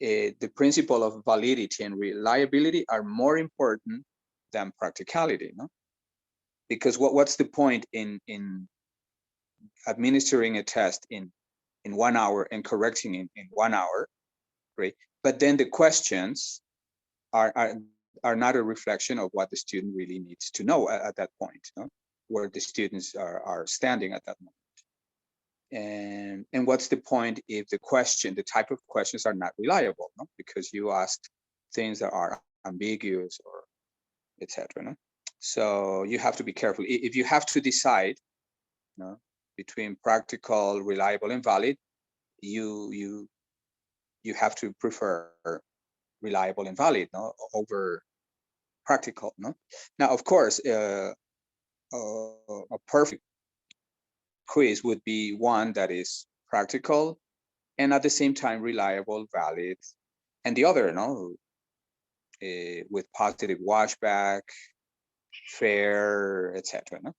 the principle of validity and reliability are more important than practicality, no? Because what's the point in administering a test in 1 hour and correcting in 1 hour, right? But then the questions are not a reflection of what the student really needs to know at that point, no? Where the students are standing at that moment. And what's the point if the type of questions are not reliable, no? Because you asked things that are ambiguous or etc. No? So you have to be careful. If you have to decide, no, between practical, reliable, and valid, you have to prefer reliable and valid, no, over practical, no. Now, of course, a perfect quiz would be one that is practical and at the same time reliable, valid, and the other, no, with positive washback, fair, etc. No?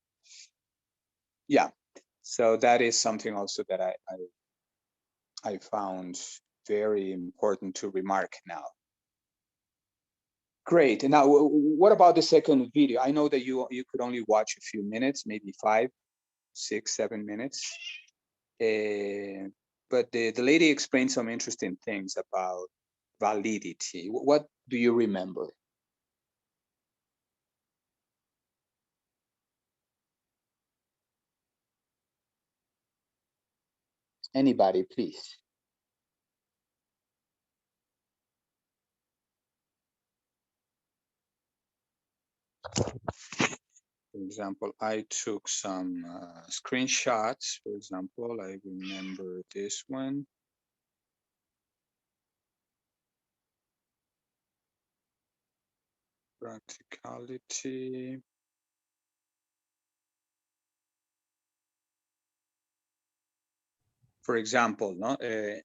Yeah, so that is something also that I found very important to remark now. Great. Now, what about the second video? I know that you could only watch a few minutes, maybe 5, 6, 7 minutes. But the lady explained some interesting things about validity. What do you remember? Anybody, please. For example, I took some screenshots. For example, I remember this one. Practicality. For example, no, a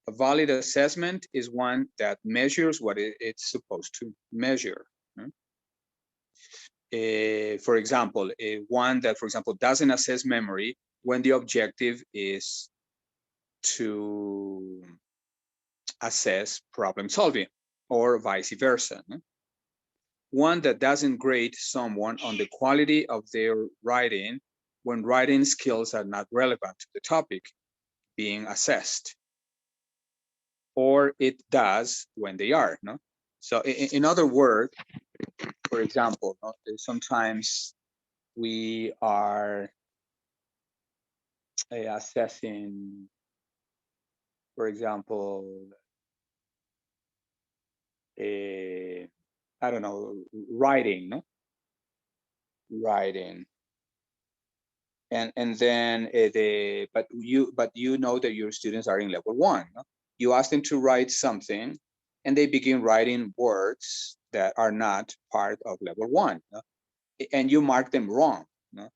valid assessment is one that measures what it's supposed to measure. For example, one that, for example, doesn't assess memory when the objective is to assess problem solving, or vice versa. One that doesn't grade someone on the quality of their writing when writing skills are not relevant to the topic being assessed, or it does when they are. No? So in other words, for example, no, sometimes we are assessing, for example, I don't know, writing, no? Writing. And then but you know that your students are in level 1. No? You ask them to write something, and they begin writing words that are not part of level 1. No? And you mark them wrong. No?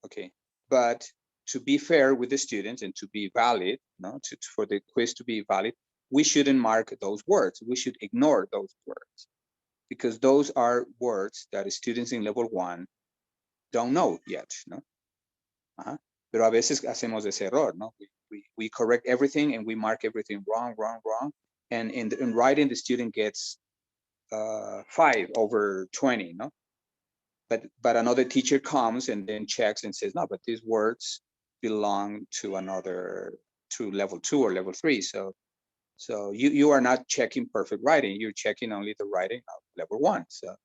Okay, but to be fair with the students and to be valid, no, for the quiz to be valid, we shouldn't mark those words. We should ignore those words, because those are words that students in level 1 don't know yet, no? Pero a veces hacemos ese error, no? We correct everything and we mark everything wrong. And in writing, the student gets 5 over 20, no? But another teacher comes and then checks and says, no, but these words belong to level 2 or level 3. So you are not checking perfect writing. You're checking only the writing of level 1. So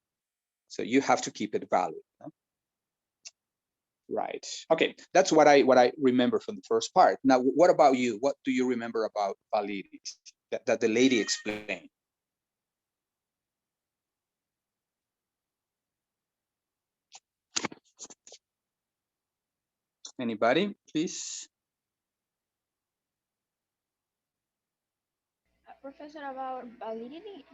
you have to keep it valid. No? Right. Okay. That's what I remember from the first part. Now, what about you? What do you remember about validity that the lady explained? Anybody, please? Professor, about validity,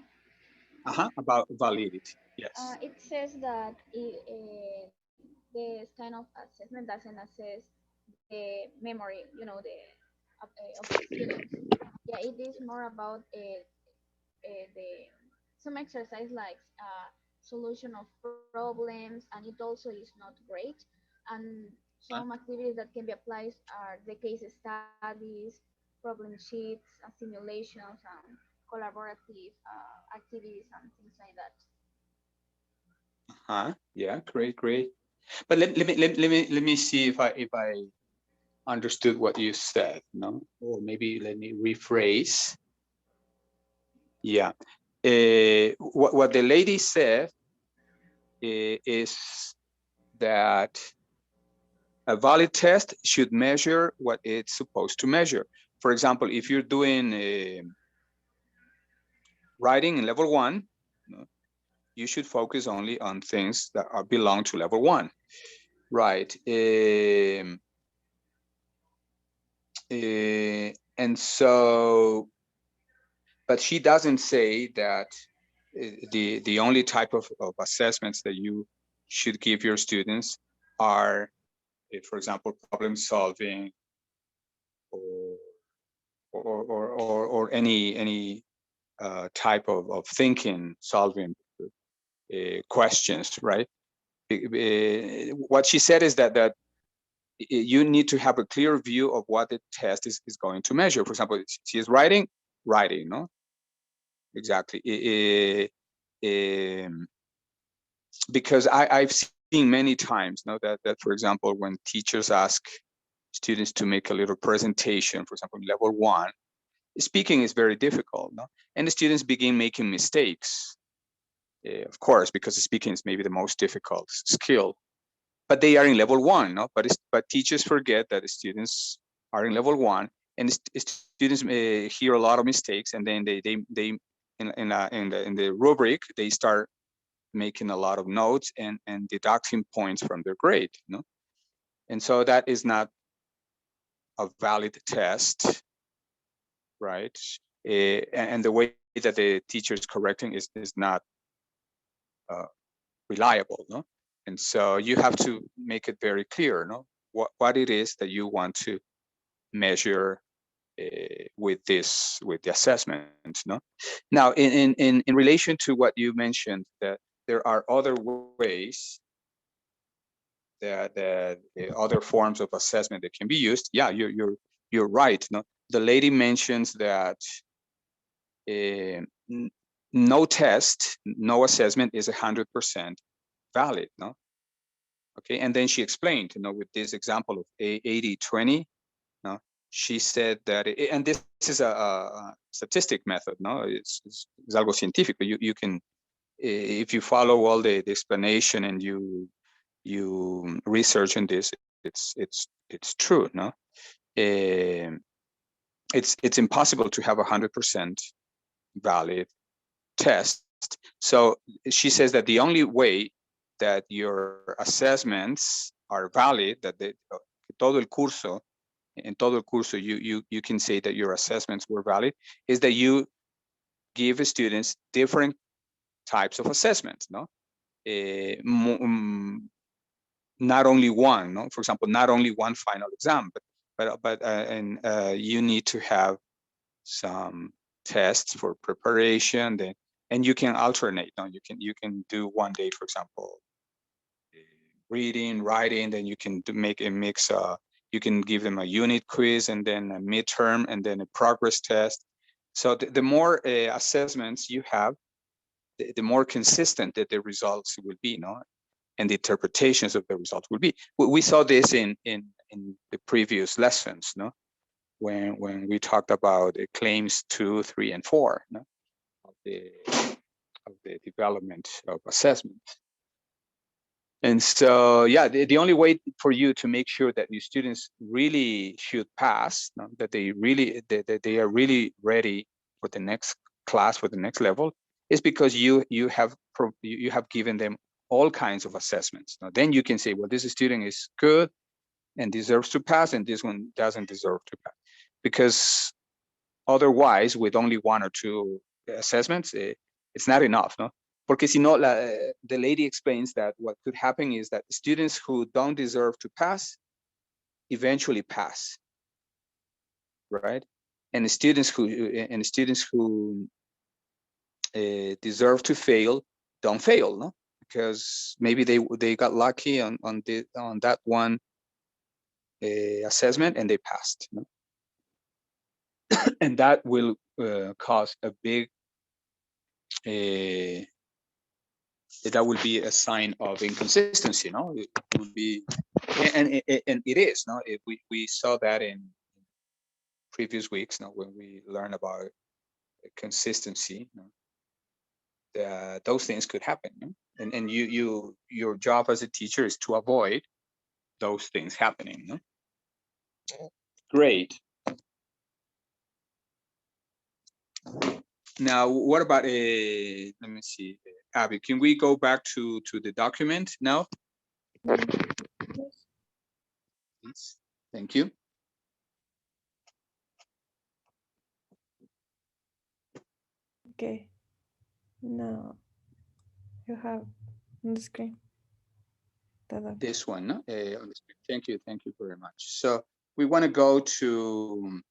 About validity. Yes. it says that this kind of assessment doesn't assess the memory, of the students. Yeah, it is more about the some exercise like solution of problems, and it also is not great. And some activities that can be applied are the case studies, problem sheets, simulations, and collaborative activities and things like that. Yeah, great, great. But let me see if I understood what you said, no? Or maybe let me rephrase. Yeah. What the lady said is that a valid test should measure what it's supposed to measure. For example, if you're doing writing in level 1, you should focus only on things that belong to level 1, right? And so, but she doesn't say that the only type of assessments that you should give your students are, for example, problem solving or any type of thinking, solving questions, right? What she said is that you need to have a clear view of what the test is going to measure. For example, she is writing, no? Exactly. Because I've seen many times, no, that for example, when teachers ask students to make a little presentation, for example, level 1, speaking is very difficult, no? And the students begin making mistakes, of course, because speaking is maybe the most difficult skill. But they are in level 1, no? But teachers forget that the students are in level 1, and students hear a lot of mistakes, and then they in the rubric they start making a lot of notes and deducting points from their grade, no? And so that is not a valid test, right? And the way that the teacher is correcting is not reliable, no? And so you have to make it very clear, no? What it is that you want to measure with the assessment, no? Now, in relation to what you mentioned, that there are other ways that other forms of assessment that can be used. Yeah, you're right, no? The lady mentions that no test, no assessment is 100% valid, no? Okay, and then she explained, with this example of 80-20, no? She said that, and this is a statistic method, no? It's algo científico. You can, if you follow all the explanation and you research in this, it's true, no? It's impossible to have 100% valid test. So she says that the only way that your assessments are valid, that todo el curso, in todo el curso, you can say that your assessments were valid, is that you give students different types of assessments, no? Not only one, no? For example, not only one final exam, but you need to have some tests for preparation, then, and you can alternate, no? You can do one day, for example, reading, writing, then you can make a mix. You can give them a unit quiz and then a midterm and then a progress test. So the more assessments you have, the more consistent that the results will be, no? And the interpretations of the results will be. We saw this in the previous lessons, no? When we talked about claims 2, 3, and 4, no? of the development of assessment. And so, yeah, the only way for you to make sure that your students really should pass, no? that they are really ready for the next class, for the next level, is because you have given them all kinds of assessments. Now, then you can say, well, this student is good and deserves to pass, and this one doesn't deserve to pass. Because otherwise, with only 1 or 2 assessments, it's not enough, no? Porque si no, the lady explains that what could happen is that students who don't deserve to pass eventually pass, right? And the students who deserve to fail don't fail, no? Because maybe they got lucky on that one assessment and they passed, no? and that will cause a big, that will be a sign of inconsistency, no? It will be, and it is, no? We saw that in previous weeks, no, when we learned about consistency, no? Those things could happen, no? And your job as a teacher is to avoid those things happening, no? Great. Now, what about let me see, Abby, can we go back to the document now? Please. Thank you. Okay. Now you have on the screen. This one, no? On the screen. Thank you very much. So we want to go to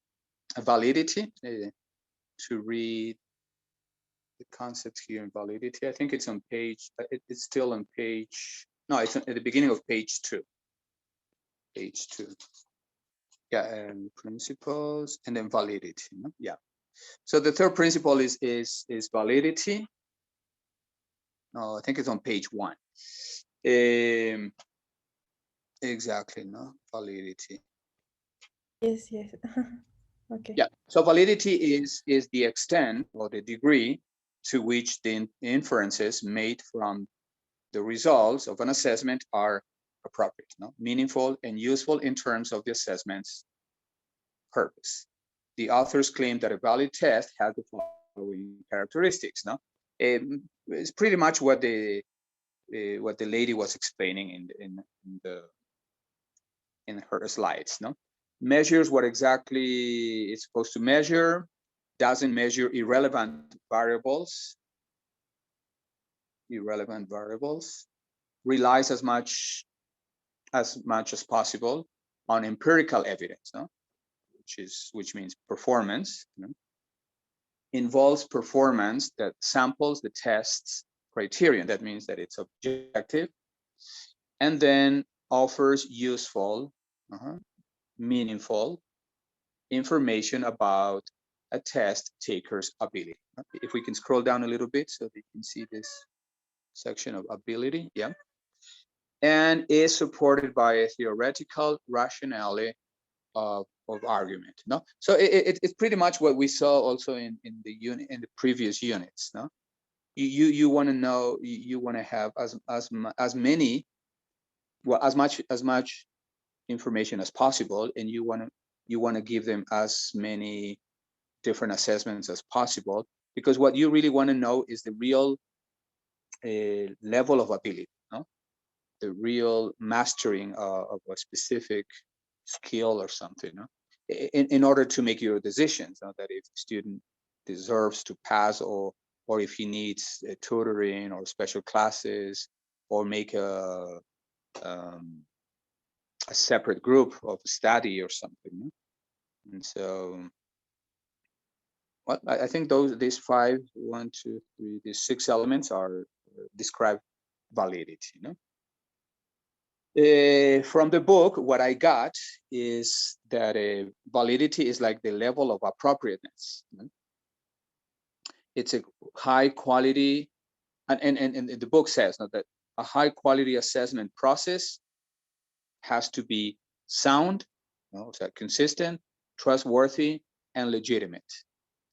validity to read the concepts here in validity. I think it's on page, it's still on page, no, it's at the beginning of page 2. Page 2. Yeah, and principles and then validity, no? Yeah. So the third principle is validity. No, I think it's on page 1. Exactly, no, validity. Yes, yes. Okay. Yeah, so validity is the extent or the degree to which the inferences made from the results of an assessment are appropriate, no? Meaningful and useful in terms of the assessment's purpose. The authors claim that a valid test has the following characteristics, no? It's pretty much what the lady was explaining in her slides, no? Measures what exactly it's supposed to measure, doesn't measure irrelevant variables, relies as much as possible on empirical evidence, no? Which means performance, you know? Involves performance that samples the test's criterion. That means that it's objective, and then offers useful, meaningful information about a test taker's ability. If we can scroll down a little bit so they can see this section of ability, yeah. And is supported by a theoretical rationale of argument, no? So it's pretty much what we saw also in the previous units, no? You want to know, you want to have as many, well, as much information as possible, and you want to give them as many different assessments as possible, because what you really want to know is the real level of ability, no? The real mastering of a specific skill or something, no? In order to make your decisions, that if the student deserves to pass, or if he needs tutoring or special classes, or make a separate group of study or something, no? And so, well, I think these 5, 1, 2, 3, these 6 elements are describe validity, no? From the book, what I got is that validity is like the level of appropriateness, you know? It's a high quality, and the book says, no, that a high quality assessment process has to be sound, you know, so consistent, trustworthy, and legitimate,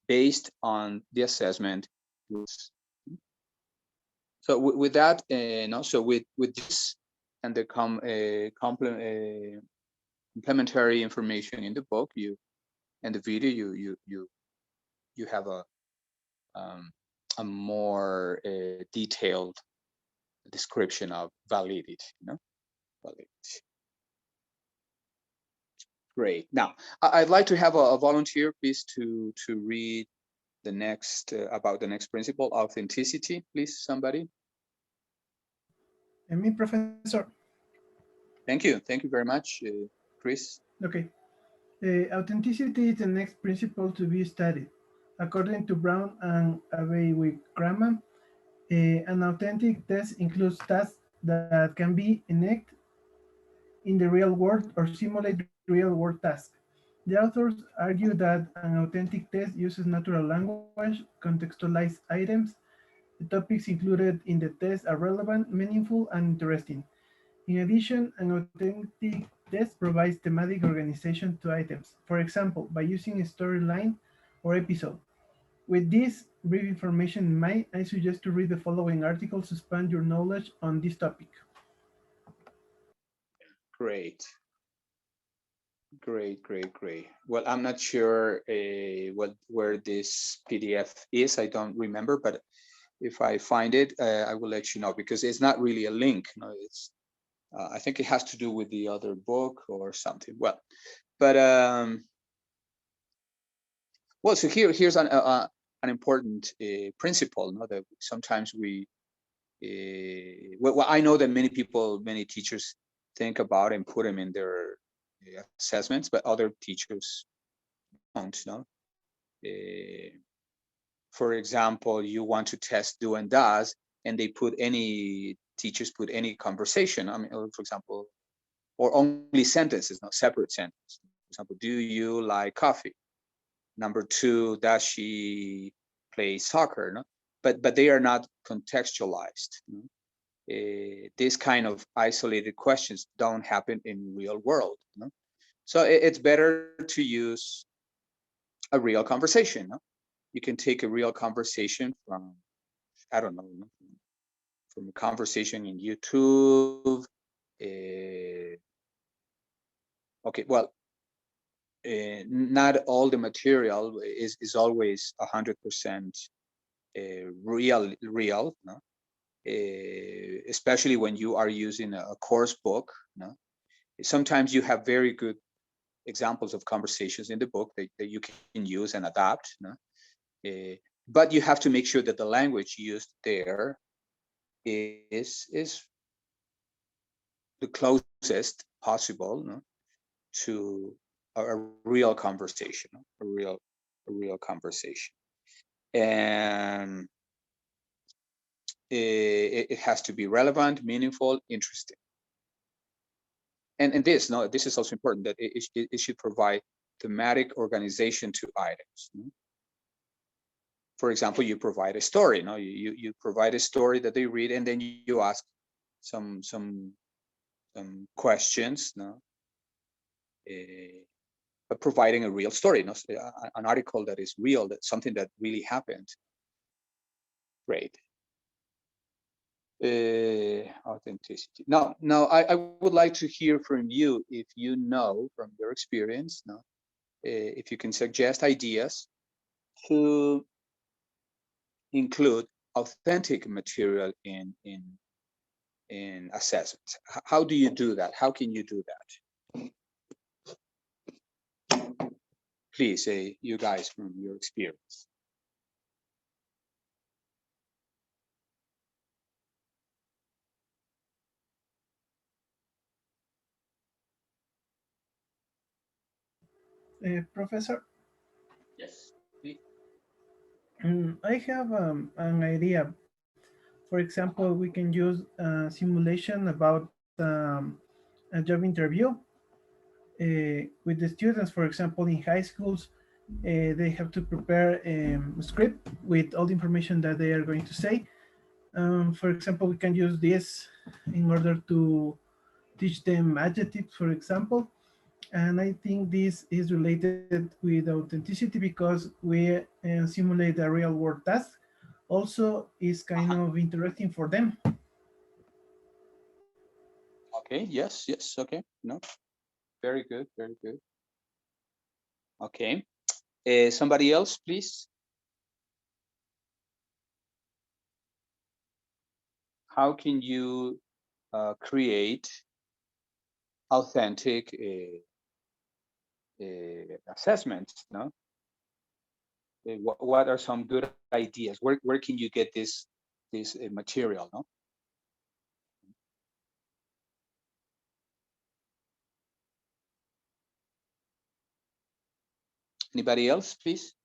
based on the assessment rules. So with that, so with this and the complementary information in the book, and the video, you have a more detailed description of validity, you know, validity. Great. Now, I'd like to have a volunteer, please, to read the next about the next principle, authenticity, please, somebody. And me, Professor. Thank you very much, Chris. Okay. Authenticity is the next principle to be studied. According to Brown and Abeywickrama, an authentic test includes tasks that can be enacted in the real world or simulate real world tasks. The authors argue that an authentic test uses natural language, contextualized items. The topics included in the test are relevant, meaningful, and interesting. In addition, an authentic test provides thematic organization to items, for example, by using a storyline or episode. With this brief information in mind, I suggest to read the following articles to expand your knowledge on this topic. Great. Great, great, great. Well, I'm not sure where this PDF is. I don't remember, but if I find it, I will let you know, because it's not really a link. No, it's I think it has to do with the other book or something. Well, but well, so here's an important principle. No, that sometimes we well, I know that many people, many teachers think about and put them in their assessments, but other teachers don't. No, for example, you want to test do and does, and they put any teachers put any conversation. I mean, for example, or only sentences, not separate sentences. For example, do you like coffee? Number two, does she play soccer? No? But they are not contextualized. No? These kind of isolated questions don't happen in real world. No? So it's better to use a real conversation. No? You can take a real conversation from, I don't know, from a conversation in YouTube. Okay, well, not all the material is always 100% real, no? Especially when you are using a course book. No? Sometimes you have very good examples of conversations in the book that you can use and adapt. No? But you have to make sure that the language used there is the closest possible, no, to a real conversation, a real conversation, and it has to be relevant, meaningful, interesting, and this, no, this is also important, that it should provide thematic organization to items. No? For example, you provide a story, no, you provide a story that they read, and then you ask some questions, no, but providing a real story, no, an article that is real, that something that really happened. Great. Authenticity. Now, I would like to hear from you, if you know from your experience, no, if you can suggest ideas to include authentic material in assessments. How do you do that? How can you do that? Please, you guys from your experience. Professor, Yes. Please. I have an idea. For example, we can use a simulation about a job interview with the students. For example, in high schools, they have to prepare a script with all the information that they are going to say. For example, we can use this in order to teach them adjectives, for example. And I think this is related with authenticity because we simulate a real world task. Also, is kind of interesting for them. Okay. Yes. Yes. Okay. No. Very good. Very good. Okay. Somebody else, please. How can you create authentic assessments? No. What are some good ideas? Where can you get this material? No. Anybody else, please?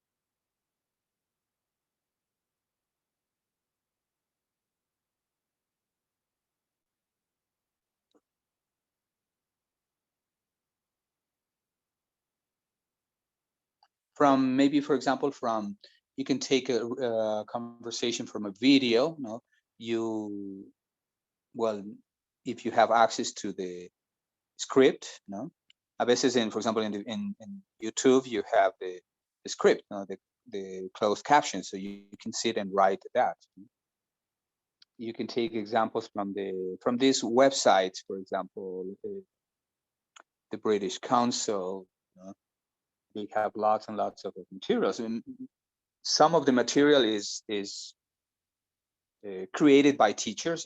from maybe, for example, from, you can take a conversation from a video, well, if you have access to the script, a veces for example, in YouTube, you have the script, the closed caption, so you can sit and write that. You can take examples from these websites, for example, the British Council. They have lots and lots of materials, and some of the material is created by teachers,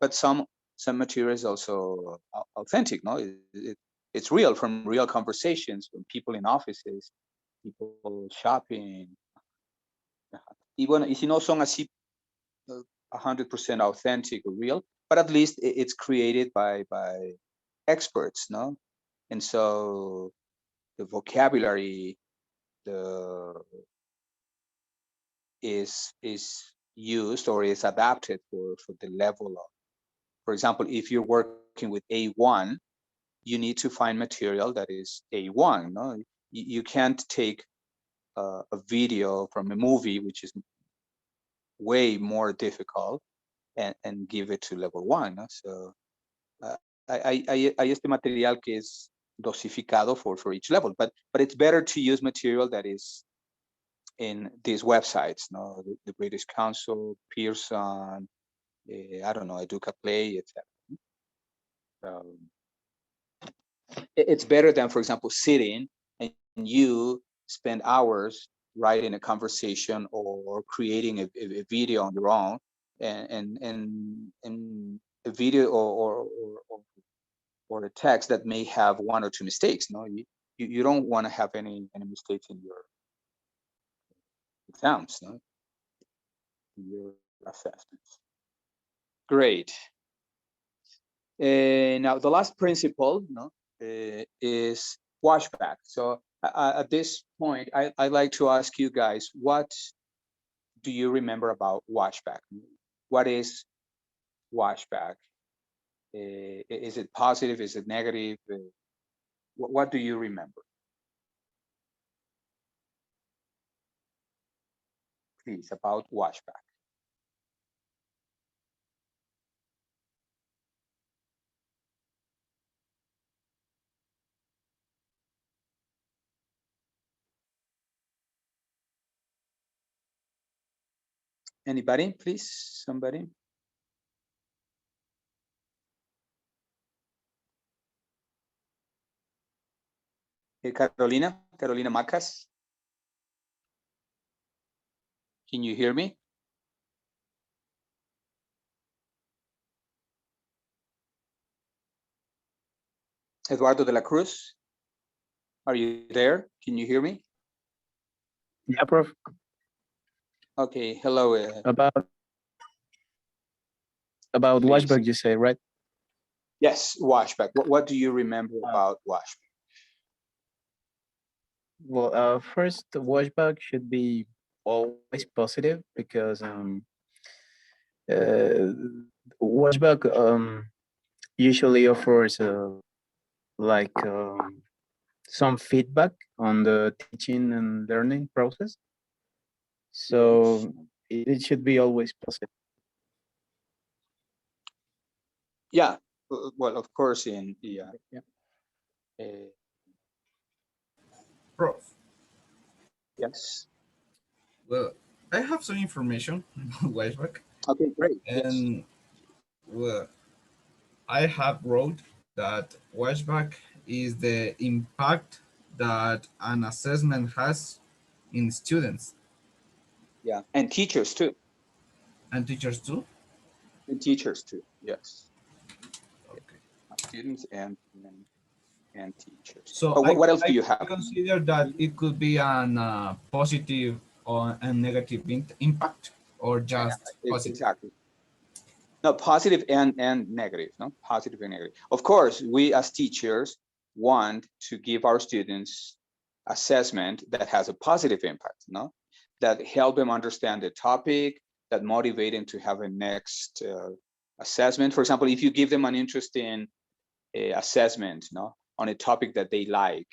but some material is also authentic. It's real, from real conversations, from people in offices, people shopping. Y bueno, y si no son así 100% authentic or real, but at least it's created by experts, and so the vocabulary is used or is adapted for the level of, for example, if you're working with A1, you need to find material that is A1. You can't take a video from a movie, which is way more difficult, and give it to level 1. So hay este material que es dosificado for each level, but it's better to use material that is in these websites, the British Council, Pearson, I don't know, EducaPlay, etc. It's better than, for example, sitting and you spend hours writing a conversation or creating a video on your own, and a video or a text that may have 1 or 2 mistakes. You don't want to have any mistakes in your exams, your assessments. Great. Now the last principle is washback. So at this point, I'd like to ask you guys, what do you remember about washback? What is washback? Is it positive? Is it negative? What do you remember? Please, about washback. Anybody, please? Somebody? Carolina Macas? Can you hear me? Eduardo de la Cruz, are you there? Can you hear me? Yeah, Prof. Okay, hello. About Please. washback, you say, right? Yes, washback. What do you remember about washback? Well, first, the washback should be always positive because washback usually offers like some feedback on the teaching and learning process. So it should be always positive. Yeah, well, of course, Prof. Yes. Well, I have some information about washback, Okay, great. and well, I have wrote that washback is the impact that an assessment has in students Yeah, and teachers too. and teachers too. And teachers too. Yes, Okay. students and teachers. So what else do you I have? consider that it could be an positive or a negative impact, or just positive. Exactly. No, positive and negative. No, positive and negative. Of course, we as teachers want to give our students assessment that has a positive impact. That help them understand the topic, that motivate them to have a next assessment. For example, if you give them an interesting assessment, on a topic that they like,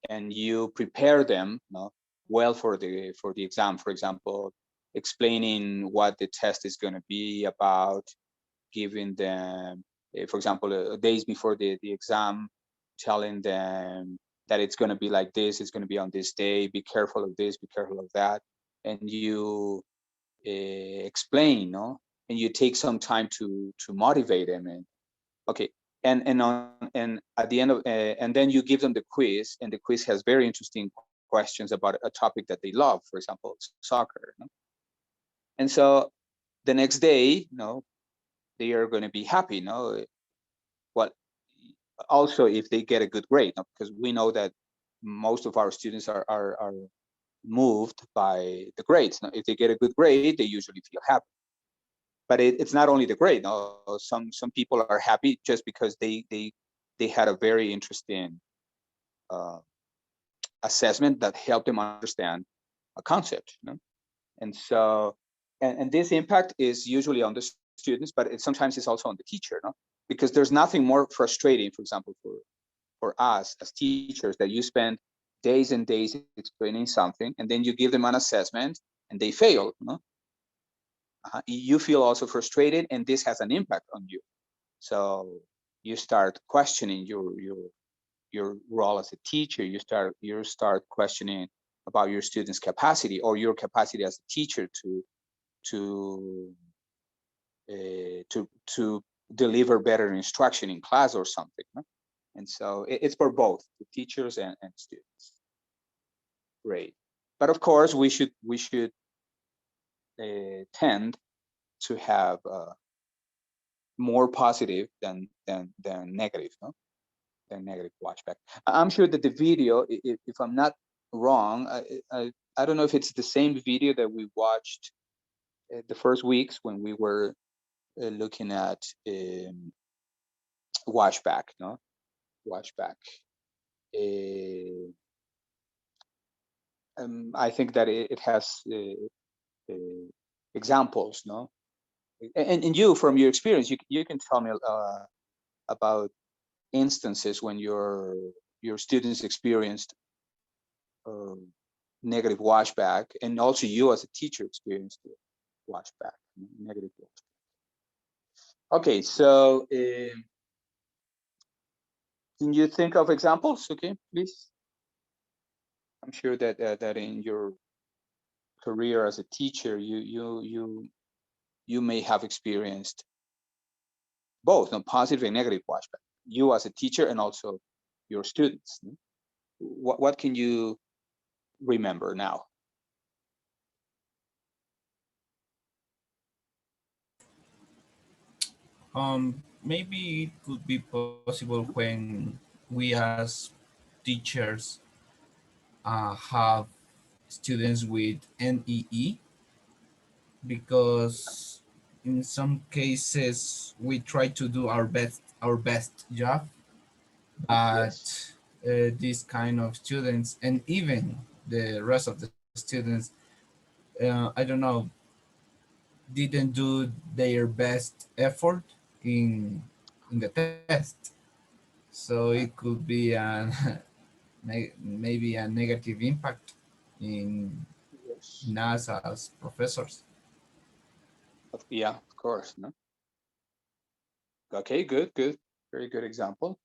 and you prepare them, well for the exam. For example, explaining what the test is going to be about, giving them, for example, days before the exam, telling them that it's going to be like this, it's going to be on this day, be careful of this, be careful of that, and you explain, no, and you take some time to motivate them, and okay, and at the end of and then you give them the quiz, and the quiz has very interesting questions about a topic that they love, for example, soccer, no? And so the next day, they are going to be happy, no? Well, also if they get a good grade, no? Because we know that most of our students are moved by the grades. No? If they get a good grade, they usually feel happy. But it's not only the grade. No? Some people are happy just because they had a very interesting assessment that helped them understand a concept. No? And so, and this impact is usually on the students, but sometimes it's also on the teacher, no? Because there's nothing more frustrating, for example, for us as teachers, that you spend days and days explaining something, and then you give them an assessment and they fail. No? You feel also frustrated, and this has an impact on you. So you start questioning your role as a teacher. You start questioning about your students' capacity, or your capacity as a teacher to deliver better instruction in class or something. No? And so it's for both the teachers and students. Great. But of course, we should tend to have more positive than negative, no? Than negative watchback. I'm sure that the video, if I'm not wrong, I don't know if it's the same video that we watched the first weeks when we were looking at watchback, no? Watchback. I think that it has examples, no? And you, from your experience, you can tell me about instances when your students experienced negative watchback, and also you as a teacher experienced watchback, negative watchback. Okay, so can you think of examples? Okay, please. I'm sure that that in your career as a teacher, you may have experienced both, no, positive and negative watchback. You as a teacher and also your students. What can you remember now? Maybe it could be possible when we as teachers have students with NEE, because in some cases we try to do our best job, but Yes. these kind of students, and even the rest of the students, I don't know, didn't do their best effort in the test. So it could be an maybe a negative impact in Yes. us as professors. Yeah, of course. No. Okay, good, good. Very good example.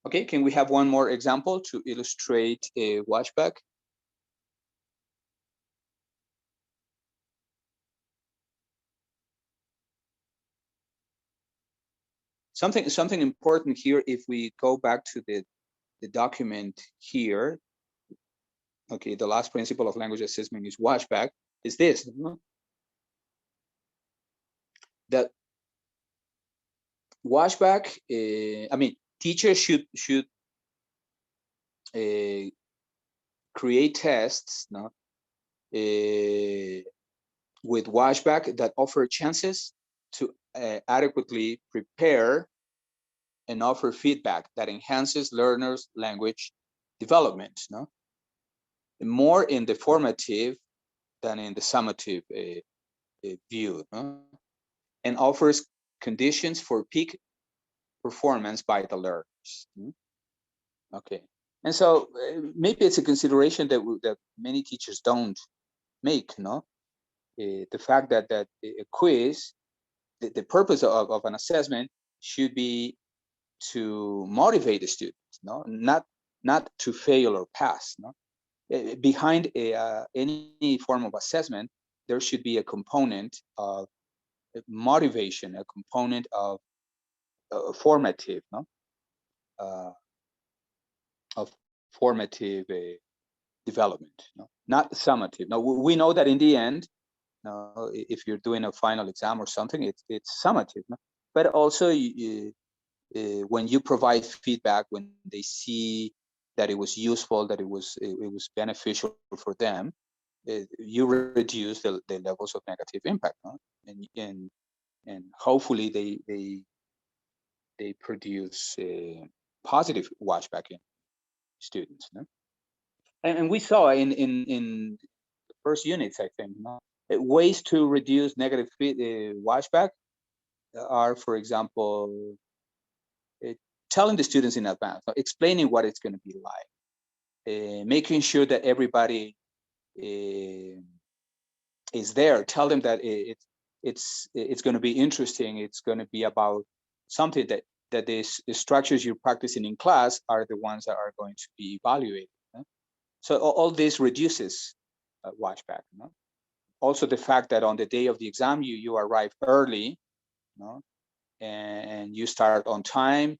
Okay, can we have one more example to illustrate a watchback? Something important here, if we go back to the document here, okay, the last principle of language assessment is watchback, is this, that watchback, I mean, teachers should create tests, no, with watchback that offer chances to adequately prepare and offer feedback that enhances learners' language development, no? More in the formative than in the summative view, no? And offers conditions for peak performance by the learners. Okay. And so maybe it's a consideration that that many teachers don't make, no? The fact that a quiz, the purpose of an assessment should be to motivate the students, no, not to fail or pass, no. Behind any form of assessment, there should be a component of motivation, a component of formative, no, of formative development, no, not summative. Now we know that in the end, no, if you're doing a final exam or something, it's summative, no? But also when you provide feedback, when they see that it was useful, that it was beneficial for them, you reduce the levels of negative impact, no? And hopefully they produce positive watchback in students, no? And we saw in the first units, I think, no? Ways to reduce negative watchback are, for example, telling the students in advance, explaining what it's going to be like, making sure that everybody is there. Tell them that it's going to be interesting. It's going to be about something that the structures you're practicing in class are the ones that are going to be evaluated. No? So all this reduces watchback. No? Also, the fact that on the day of the exam you arrive early, no? And you start on time,